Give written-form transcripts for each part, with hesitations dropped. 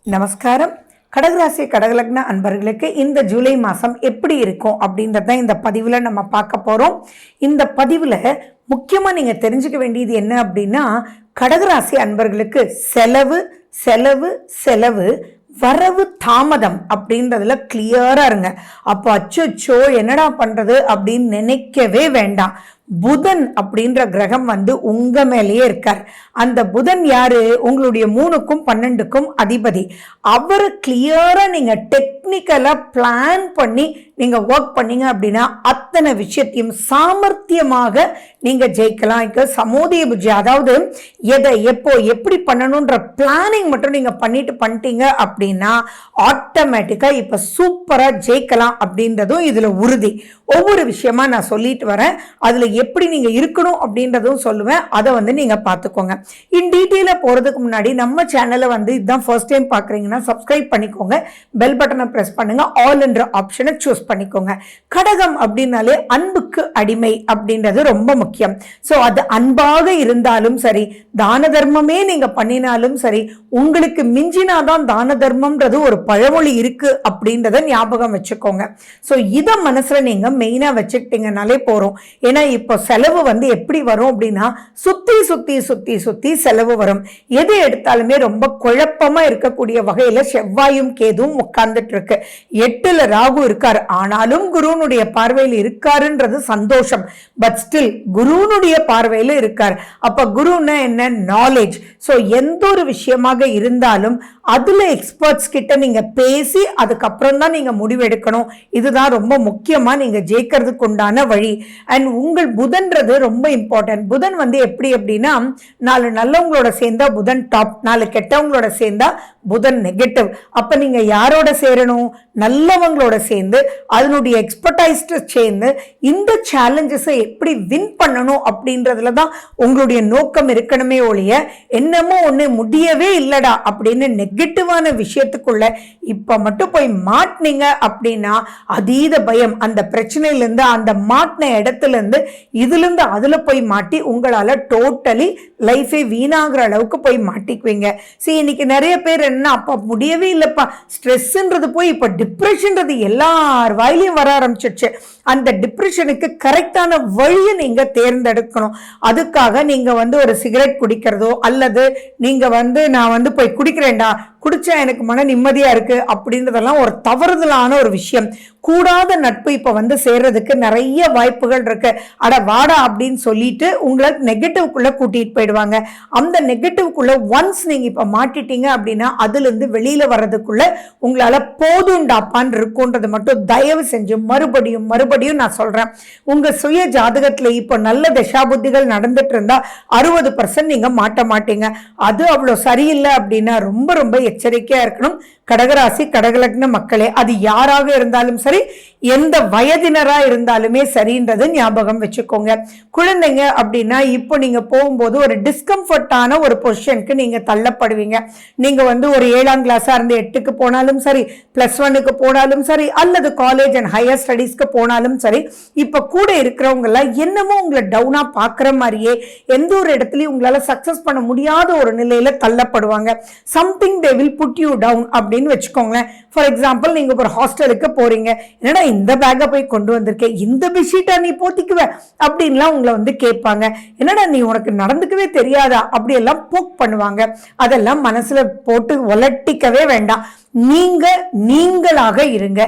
நமஸ்காரம். கடகராசி கடகலக்ன அன்பர்களுக்கு இந்த ஜூலை மாதம் எப்படி இருக்கும் அப்படின்றத இந்த பதிவில் நம்ம பார்க்க போகிறோம். இந்த பதிவில் முக்கியமாக நீங்கள் தெரிஞ்சுக்க வேண்டியது என்ன அப்படின்னா, கடகராசி அன்பர்களுக்கு செலவு செலவு செலவு வரவு தாமதம் அப்படின்றதுல கிளியரா இருங்க. அப்போ அச்சோ என்னடா பண்றது அப்படின்னு நினைக்கவே வேண்டாம். புதன் அப்படின்ற கிரகம் உங்க மேலேயே இருக்கார். அந்த புதன் யாரு? உங்களுடைய 3க்கும் 12க்கும் அதிபதி. அவரை கிளியரா நீங்க டெக்னிக்கலா பிளான் பண்ணி நீங்க ஒர்க் பண்ணீங்க அப்படின்னா அத்தனை விஷயத்தையும் சாமர்த்தியமாக நீங்க ஜெயிக்கலாம். சமோதய புத்தி, அதாவது எதை எப்போ எப்படி பண்ணணும்ன்ற பிளானிங் மட்டும் நீங்க பண்ணிட்டீங்க அப்படின்னா ஆட்டோமேட்டிக்கா இப்ப சூப்பரா ஜெயிக்கலாம் அப்படின்றதும் இதுல உறுதி. ஒவ்வொரு விஷயமா நான் சொல்லிட்டு வரேன். அதுல எப்படி நீங்க இருக்கணும் அப்படின்றதும் சொல்லுவேன். அதை நீங்க பார்த்துக்கோங்க. இன் டீட்டெயிலா போறதுக்கு முன்னாடி நம்ம சேனலை இதுதான் ஃபர்ஸ்ட் டைம் பாக்குறீங்கன்னா சப்ஸ்கிரைப் பண்ணிக்கோங்க. பெல் பட்டனை பிரஸ் பண்ணுங்க. ஆல் என்ற ஆப்ஷனை சூஸ் பண்ணிக்கோங்க. கடகம் அப்படின்னாலே அன்புக்கு அடிமை அப்படின்றது ரொம்ப முக்கியம். சோ அது அன்பாக இருந்தாலும் சரி, தான தர்மமே நீங்க பண்ணினாலும் சரி, உங்களுக்கு மிஞ்சினாதான் தான தர்மம்ன்றது ஒரு பழமொழி இருக்கு அப்படின்றத ஞாபகம் வச்சுக்கோங்க. சோ இத மனசுல நீங்க மெயினா வச்சுக்கிட்டீங்கனாலே போறோம். ஏன்னா இப்போ செலவு எப்படி வரும் அப்படின்னா சுத்தி சுத்தி சுத்தி சுத்தி செலவு வரும். எது எடுத்தாலுமே ரொம்ப குழப்பமா இருக்கக்கூடிய வகையில செவ்வாயும் கேதுவும் உட்கார்ந்துட்டு இருக்கு. 8ல ராகு இருக்காரு. ஆனாலும் குருனுடைய பார்வையில் இருக்காருன்றது சந்தோஷம். பட் ஸ்டில் குருனுடைய பார்வையில இருக்காரு. அப்ப குருன்னா என்ன? நாலேஜ். சோ எந்த ஒரு விஷயமாக இருந்தாலும் அதுல எக்ஸ்பர்ட்ஸ் கிட்ட நீங்க பேசி அதுக்கப்புறம் தான் நீங்க முடிவெடுக்கணும். இதுதான் ரொம்ப முக்கியமா நீங்க ஜெயிக்கிறதுக்கு உண்டான வழி. அண்ட் உங்கள் புதன்றது ரொம்ப இம்பார்ட்டன்ட். புதன் எப்படி அப்படின்னா 4 நல்லவங்களோட சேர்ந்தா புதன் டாப், 4 கெட்டவங்களோட சேர்ந்தா புதன் நெகட்டிவ். அப்ப நீங்க யாரோட சேரணும்? நல்லவங்களோட சேர்ந்து அதனுடைய எக்ஸ்பர்டைஸ்ட் சேர்ந்து இந்த சேலஞ்சஸை எப்படி வின் பண்ணணும் அப்படின்றதுல தான் உங்களுடைய நோக்கம் இருக்கணுமே ஒழிய என்னமோ ஒண்ணு முடியவே இல்லடா அப்படின்னு நெகட்டிவான விஷயத்துக்குள்ள இப்ப மட்டும் போய் மாட்டினீங்க அப்படின்னா அதீத பயம், அந்த பிரச்சனையில இருந்து அந்த மாட்டின இடத்துல இருந்து இதுல இருந்து அதுல போய் மாட்டி உங்களால டோட்டலி லைஃபை வீணாகிற அளவுக்கு போய் மாட்டிக்குவீங்க. சரி, இன்னைக்கு நிறைய பேர் என்ன, அப்ப முடியவே இல்லப்பா, ஸ்ட்ரெஸ்ன்றது போய் இப்ப டிப்ரெஷன்றது எல்லார் வாயிலையும் வர ஆரம்பிச்சிருச்சு. அந்த டிப்ரெஷனுக்கு கரெக்டான வழியை நீங்க தேர்ந்தெடுக்கணும். அதுக்காக நீங்க ஒரு சிகரெட் குடிக்கிறதோ அல்லது நீங்க நான் போய் குடிக்கிறேன்டா, குடிச்சா எனக்கு மன நிம்மதியா இருக்கு அப்படின்றதெல்லாம் ஒரு தவறுதலான ஒரு விஷயம். கூடாத நட்பு இப்ப சேர்றதுக்கு நிறைய வாய்ப்புகள் இருக்கு. அட வாடா அப்படின்னு சொல்லிட்டு உங்களை நெகட்டிவ்க்குள்ள கூட்டிட்டு போயிடுவாங்க. அந்த நெகட்டிவ்க்குள்ள ஒன்ஸ் நீங்க இப்ப மாட்டிட்டீங்க அப்படின்னா அதுல இருந்து வெளியில வர்றதுக்குள்ள உங்களால போதுண்டாப்பான் இருக்கும்ன்றது மட்டும் தயவு செஞ்சு மறுபடியும் நான் சொல்றேன். உங்க சுய ஜாதகத்துல இப்ப நல்ல தசாபுத்திகள் நடந்துட்டு இருந்தா 60% நீங்க மாட்ட மாட்டீங்க. அது அவ்வளவு சரியில்லை அப்படின்னா ரொம்ப எச்சரிக்கையா இருக்கணும். கடகராசி கடகலக்ன மக்களே, அது யாராக இருந்தாலும் சரி, எந்த வயதினரா இருந்தாலுமே சரின்றது ஞாபகம் வச்சுக்கோங்க. குழந்தைங்க அப்படின்னா இப்போ நீங்க போகும்போது ஒரு டிஸ்கம்ஃபர்டான ஒரு பொசிஷனுக்கு நீங்க தள்ளப்படுவீங்க. நீங்க ஒரு 7ஆம் கிளாஸா இருந்து 8க்கு போனாலும் சரி, +1க்கு போனாலும் சரி, அல்லது காலேஜ் அண்ட் ஹையர் ஸ்டடீஸ்க்கு போனாலும் சரி, இப்ப கூட இருக்கிறவங்க எல்லாம் என்னமோ உங்களை டவுனா பாக்குற மாதிரியே எந்த ஒரு இடத்துலயும் உங்களால சக்சஸ் பண்ண முடியாத ஒரு நிலையில தள்ளப்படுவாங்க. Something they will put you down அப்படின்னு வச்சுக்கோங்களேன். ஃபார் எக்ஸாம்பிள், நீங்க ஒரு ஹாஸ்டலுக்கு போறீங்க. என்னடா இந்த பேக்கை போய் கொண்டு வந்திருக்கேன், இந்த பெட்ஷீட்டா நீ போத்திக்குவ அப்படின்லாம் உங்களை கேட்பாங்க. என்னடா நீ உனக்கு நடந்துக்கவே தெரியாதா அப்படி எல்லாம் போக் பண்ணுவாங்க. அதெல்லாம் மனசுல போட்டு உலட்டிக்கவே வேண்டாம். நீங்களாக இருங்க.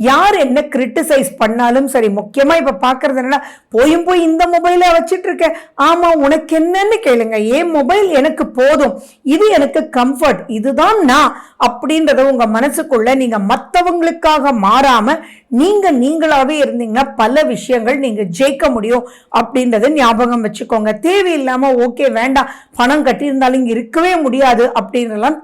யார் என்ன கிரிட்டிசைஸ் பண்ணாலும் சரி, முக்கியமா இப்ப பாக்குறது என்னன்னா, போய் இந்த மொபைல வச்சிட்டு இருக்க, ஆமா உனக்கு என்னன்னு கேளுங்க. ஏன் மொபைல் எனக்கு போதும், இது எனக்கு கம்ஃபர்ட், இதுதான் நான் அப்படின்றத உங்க மனசுக்குள்ள நீங்க மற்றவங்களுக்காக மாறாம நீங்களாவே இருந்தீங்கன்னா பல விஷயங்கள் நீங்க ஜெயிக்க முடியும் அப்படின்றத ஞாபகம் வச்சுக்கோங்க. தேவையில்லாம ஓகே வேண்டாம், பணம் கட்டியிருந்தாலும் இங்க இருக்கவே முடியாது அப்படின்றலாம்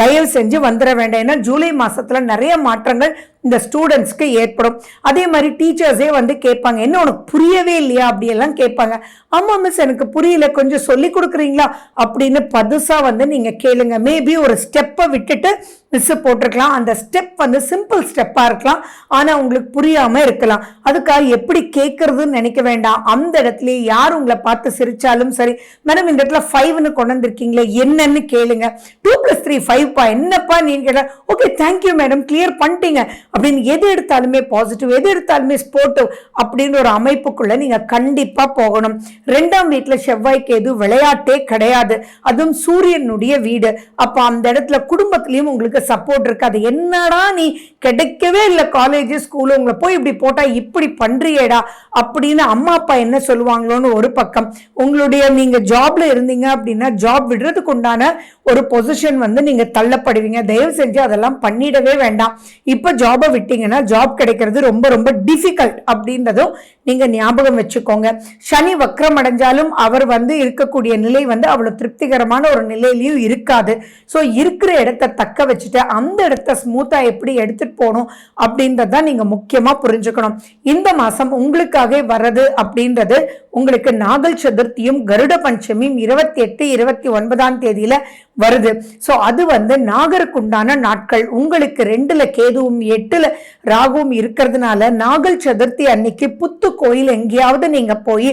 தயவு செஞ்சு வந்துட வேண்டாம். ஏன்னா ஜூலை மாசத்துல நிறைய மாற்றங்கள் இந்த ஸ்டூடெண்ட்ஸ்க்கு ஏற்படும். அதே மாதிரி டீச்சர்ஸே வந்து கேட்பாங்க, என்ன உனக்கு புரியவே இல்லையா அப்படியெல்லாம் கேட்பாங்க. ஆமா மிஸ் எனக்கு புரியல, கொஞ்சம் சொல்லி கொடுக்குறீங்களா அப்படின்னு பதுசா வந்து நீங்க கேளுங்க. மேபி ஒரு ஸ்டெப்பை விட்டுட்டு மிஸ் போட்டிருக்கலாம், அந்த ஸ்டெப் வந்து சிம்பிள் ஸ்டெப்பா இருக்கலாம், ஆனா உங்களுக்கு புரியாம இருக்கலாம். அதுக்காக எப்படி கேட்கறதுன்னு நினைக்க வேண்டாம். அந்த இடத்துல யார் உங்களை பார்த்து சிரிச்சாலும் சரி, மேடம் இந்த இடத்துல 5ன்னு கொண்டு வந்திருக்கீங்களே என்னன்னு கேளுங்க. 2+3 5 என்னப்பா நீங்க கேட்டா ஓகே தேங்க்யூ மேடம் கிளியர் பண்ணிட்டீங்க அப்படின்னு எது எடுத்தாலுமே பாசிட்டிவ், எது எடுத்தாலுமே ஸ்போர்ட்டிவ் அப்படின்னு ஒரு அமைப்புக்குள்ள நீங்க கண்டிப்பா போகணும். 2ஆம் வீட்டுல செவ்வாய்க்கு எது விளையாட்டே கிடையாது, அதுவும் சூரியனுடைய வீடு. அப்ப அந்த இடத்துல குடும்பத்திலயும் உங்களுக்கு சப்போர்ட் இருக்காது. என்னடா நீ கிடைக்கவே இல்லை காலேஜ் ஸ்கூல், உங்களை போய் இப்படி போட்டா இப்படி பண்றியேடா அப்படின்னு அம்மா அப்பா என்ன சொல்லுவாங்களோன்னு ஒரு பக்கம். உங்களுடைய நீங்க ஜாப்ல இருந்தீங்க அப்படின்னா ஜாப் விடுறதுக்கு உண்டான ஒரு பொசிஷன் வந்து நீங்க தள்ளப்படுவீங்க. தயவு செஞ்சு அதெல்லாம் பண்ணிடவே வேண்டாம். இப்ப ஜாபை விட்டீங்கன்னா ஜாப் கிடைக்கிறது ரொம்ப ரொம்ப டிஃபிகல்ட் அப்படின்றதும் நீங்க ஞாபகம் வச்சுக்கோங்க. சனி வக்ரம் அடைஞ்சாலும் அவர் வந்து இருக்கக்கூடிய நிலை வந்து அவ்வளவு திருப்திகரமான ஒரு நிலையிலையும் இருக்காது. ஸோ இருக்கிற இடத்தை தக்க வச்சுட்டு அந்த இடத்தை ஸ்மூத்தா எப்படி எடுத்துட்டு போகணும் அப்படின்றத நீங்க முக்கியமா புரிஞ்சுக்கணும். இந்த மாசம் உங்களுக்காக வர்றது அப்படின்றது உங்களுக்கு நாகல் சதுர்த்தியும் கருட பஞ்சமியும் 28, 29ஆம் தேதியில வருது. சோ அது வந்து நாகருக்குண்டான நாட்கள். உங்களுக்கு 2ல கேதுவும் 8ல ராகுவும் இருக்கிறதுனால நாகல் சதுர்த்தி அன்னைக்கு புத்து கோயில் எங்கேயாவது நீங்க போய்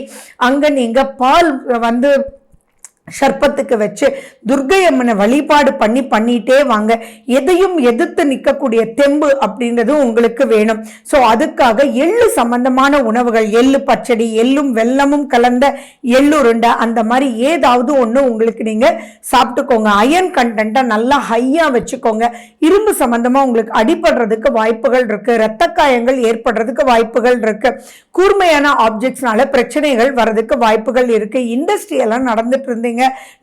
அங்க நீங்க பால் வந்து சர்ப்பத்துக்கு வச்சு துர்க்கை அம்மனை வழிபாடு பண்ணிட்டே வாங்க. எதையும் எதிர்த்து நிற்கக்கூடிய தெம்பு அப்படின்றது உங்களுக்கு வேணும். ஸோ அதுக்காக எள்ளு சம்பந்தமான உணவுகள், எள்ளு பச்சடி, எள்ளும் வெல்லமும் கலந்த எள்ளுருண்டை, அந்த மாதிரி ஏதாவது ஒன்று உங்களுக்கு நீங்க சாப்பிட்டுக்கோங்க. அயன் கண்டென்ட்டை நல்லா ஹையா வச்சுக்கோங்க. இரும்பு சம்பந்தமா உங்களுக்கு அடிபடுறதுக்கு வாய்ப்புகள் இருக்கு, இரத்த காயங்கள் ஏற்படுறதுக்கு வாய்ப்புகள் இருக்கு, கூர்மையான ஆப்ஜெக்ட்ஸ்னால பிரச்சனைகள் வர்றதுக்கு வாய்ப்புகள் இருக்கு. இண்டஸ்ட்ரி எல்லாம்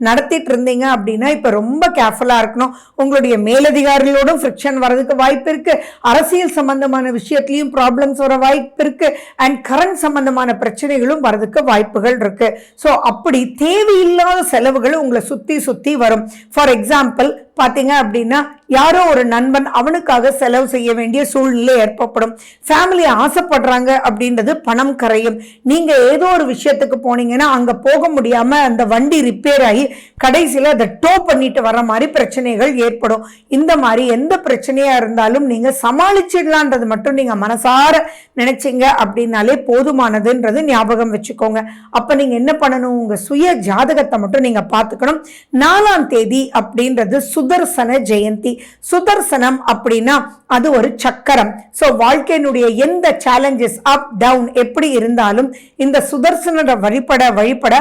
நடத்திட்டு இருந்தீங்க அப்படின்னா இப்ப ரொம்ப கேர்ஃபுல்லா இருக்கணும். உங்களுடைய மேலதிகாரிகளோடும் ஃப்ரிக்ஷன் வரதுக்கு வாய்ப்பு இருக்கு. அரசியல் சம்பந்தமான விஷயத்திலையும் ப்ராப்ளம்ஸ் வர வாய்ப்பு இருக்கு. அண்ட் கரண்ட் சம்பந்தமான பிரச்சனைகளும் வரதுக்கு வாய்ப்புகள் இருக்கு. ஸோ அப்படி தேவையில்லாத செலவுகள் உங்களை சுத்தி வரும். ஃபார் எக்ஸாம்பிள் பாத்தீங்க அப்படின்னா யாரோ ஒரு நண்பன் அவனுக்காக செலவு செய்ய வேண்டிய சூழ்நிலை ஏற்படும். ஃபேமிலி ஆசைப்படுறாங்க அப்படின்றது பணம் கரையும். நீங்க ஏதோ ஒரு விஷயத்துக்கு போனீங்கன்னா அங்க போக முடியாம அந்த வண்டி ரிப்பேர் ஆகி கடைசியில் அதை டோ பண்ணிட்டு வர மாதிரி பிரச்சனைகள் ஏற்படும். இந்த மாதிரி எந்த பிரச்சனையா இருந்தாலும் நீங்க சமாளிச்சிடலான்றது மட்டும் நீங்க மனசார நினைச்சீங்க அப்படின்னாலே போதுமானதுன்றது ஞாபகம் வச்சுக்கோங்க. அப்ப நீங்க என்ன பண்ணணும், உங்க சுய ஜாதகத்தை மட்டும் நீங்க பார்த்துக்கணும். 4ஆம் தேதி அப்படின்றது சுதர்சன ஜெயந்தி. சுதர்சனம் அப்படின்னா அது ஒரு சக்கரம். சோ வாழ்க்கையினுடைய எந்த சேலஞ்சஸ் அப் டவுன் எப்படி இருந்தாலும் இந்த சுதர்சன வழிபட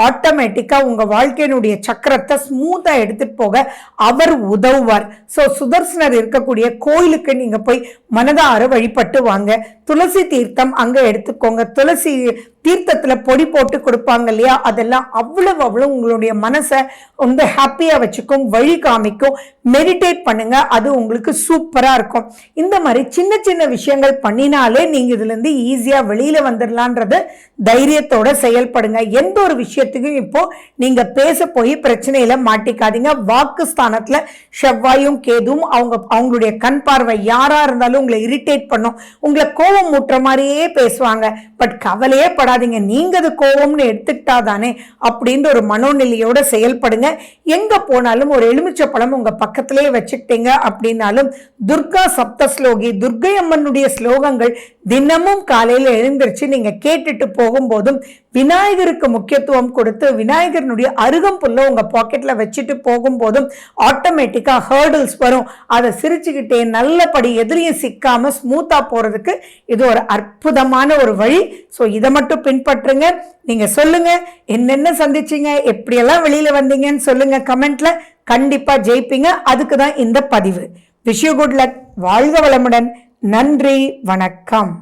ஆட்டோமேட்டிக்கா உங்க வாழ்க்கையினுடைய சக்கரத்தை ஸ்மூத்தா எடுத்துட்டு போக அவர் உதவுவார். சோ சுதர்சனர் இருக்கக்கூடிய கோயிலுக்கு நீங்க போய் மனதார வழிபட்டு வாங்க. துளசி தீர்த்தம் அங்க எடுத்துக்கோங்க. துளசி தீர்த்தத்துல பொடி போட்டு கொடுப்பாங்க இல்லையா, அதெல்லாம் அவ்வளவு உங்களுடைய மனசை ரொம்ப ஹாப்பியா வச்சுக்கும், வழி காமிக்கும். மெடிடேட் பண்ணுங்க, அது உங்களுக்கு சூப்பரா இருக்கும். இந்த மாதிரி சின்ன சின்ன விஷயங்கள் பண்ணினாலே நீங்க இதுல இருந்து ஈஸியா வெளியில வந்துடலான்றது தைரியத்தோட செயல்படுங்க. எந்த ஒரு விஷயத்துக்கும் இப்போ நீங்க பேச போய் பிரச்சனையில மாட்டிக்காதீங்க. வாக்கு ஸ்தானத்துல செவ்வாயும் கேதுவும் அவங்களுடைய கண் பார்வை யாரா இருந்தாலும் உங்களை இரிட்டேட் பண்ணும், உங்களை கோபம் மூட்டுற மாதிரியே பேசுவாங்க. பட் கவலையே படாதீங்க, நீங்க அது கோபம்னு எடுத்துக்கிட்டாதானே அப்படின்ற ஒரு மனோநிலையோட செயல்படுங்க. எங்க போனாலும் ஒரு எலுமிச்சை பழம் உங்க பக்கத்திலேயே வச்சுக்கிட்டீங்க அப்படின்னாலும் துர்கா சப்த ஸ்லோகி, துர்கை அம்மனுடைய ஸ்லோகங்கள் தினமும் காலையில எழுந்திருச்சு நீங்க கேட்டுட்டு போகும்போதும் விநாயகருக்கு முக்கியத்துவம் கொடுத்து விநாயகருடைய அருகம்புல்ல உங்க பாக்கெட்ல வச்சுட்டு போகும்போதும் ஆட்டோமேட்டிக்கா ஹர்டில்ஸ் வரும். அதை சிரிச்சுக்கிட்டே நல்லபடி எதிரியும் சிக்காம ஸ்மூத்தா போறதுக்கு இது ஒரு அற்புதமான ஒரு வழி. ஸோ இதை மட்டும் பின்பற்றுங்க. நீங்க சொல்லுங்க என்னென்ன சந்திச்சீங்க, எப்படியெல்லாம் வெளியில வந்தீங்கன்னு சொல்லுங்க கமெண்ட்ல. கண்டிப்பா ஜெயிப்பீங்க. அதுக்கு தான் இந்த பதிவு. Wish you good luck. வாழ்க வளமுடன். நன்றி, வணக்கம்.